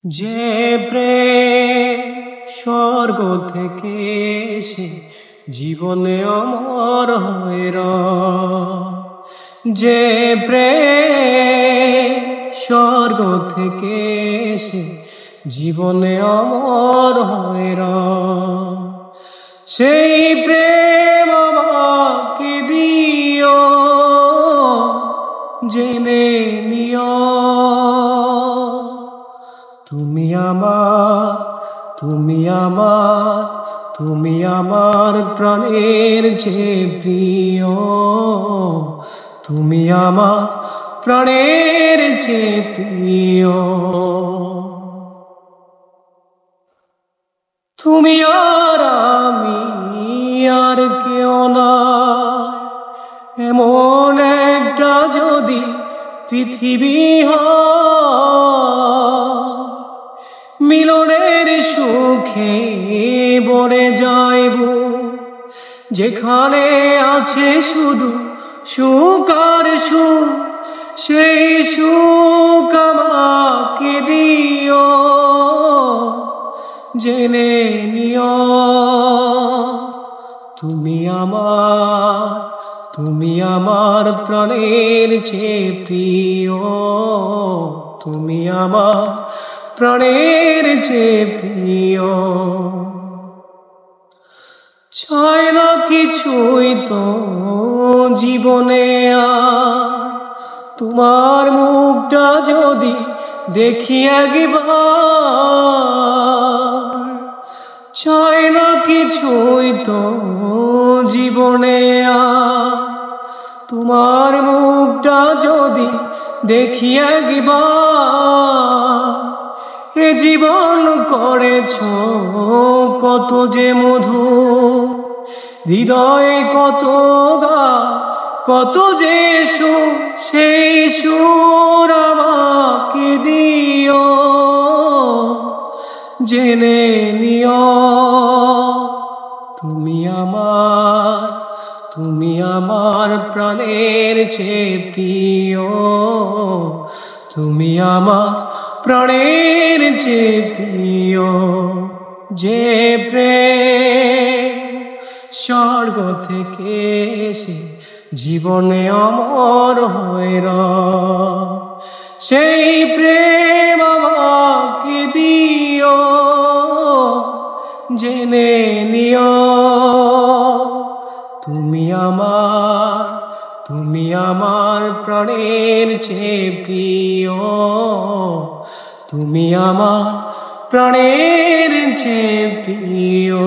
যে প্রেম স্বর্গ থেকে এসে জীবনে অমর হয়ে রয়, যে প্রেম স্বর্গ থেকে এসে জীবনে অমর হয়ে রয়, সেই প্রেম আমাকে দিও, জেনে নিও তুমি আমার, তুমি আমার, তুমি আমার প্রাণের যে প্রিয়, তুমি আমার প্রাণের যে প্রিয়। তুমি আর আমি আর কেউ না, এমন একটা যদি পৃথিবী হয়, মিলনের সুখে ভরে যাইব, যেখানে আছে শুধু সুখ আর সুখ, সেই সুখ আমাকে দিও, জেনে নিও তুমি আমার, তুমি আমার প্রাণের চেয়ে প্রিয়, তুমি আমার প্রাণের চেয়ে প্রিয়। চাই না কিছুই তো জীবনে আর, তোমার মুখটা যদি দেখি একবার, চাই না কিছুই তো জীবনে আর, তোমার মুখটা যদি দেখি একবার। এ জীবন করেছ কত যে মধু, হৃদয়ে কত গা কত যে সুর, সেই সুর আমাকে দিও, জেনে নিও তুমি আমার, তুমি আমার প্রাণের চেয়ে প্রিয়, তুমি আমার প্রাণের চেয়ে প্রিয়। যে প্রেম স্বর্গ থেকে এসে জীবনে অমর হয়ে রয়, সেই প্রেম আমাকে দিও, জেনে নিও তুমি আমার, তুমি আমার প্রাণের চেয়ে প্রিয়, তুমি আমার প্রাণের চেয়ে প্রিয়।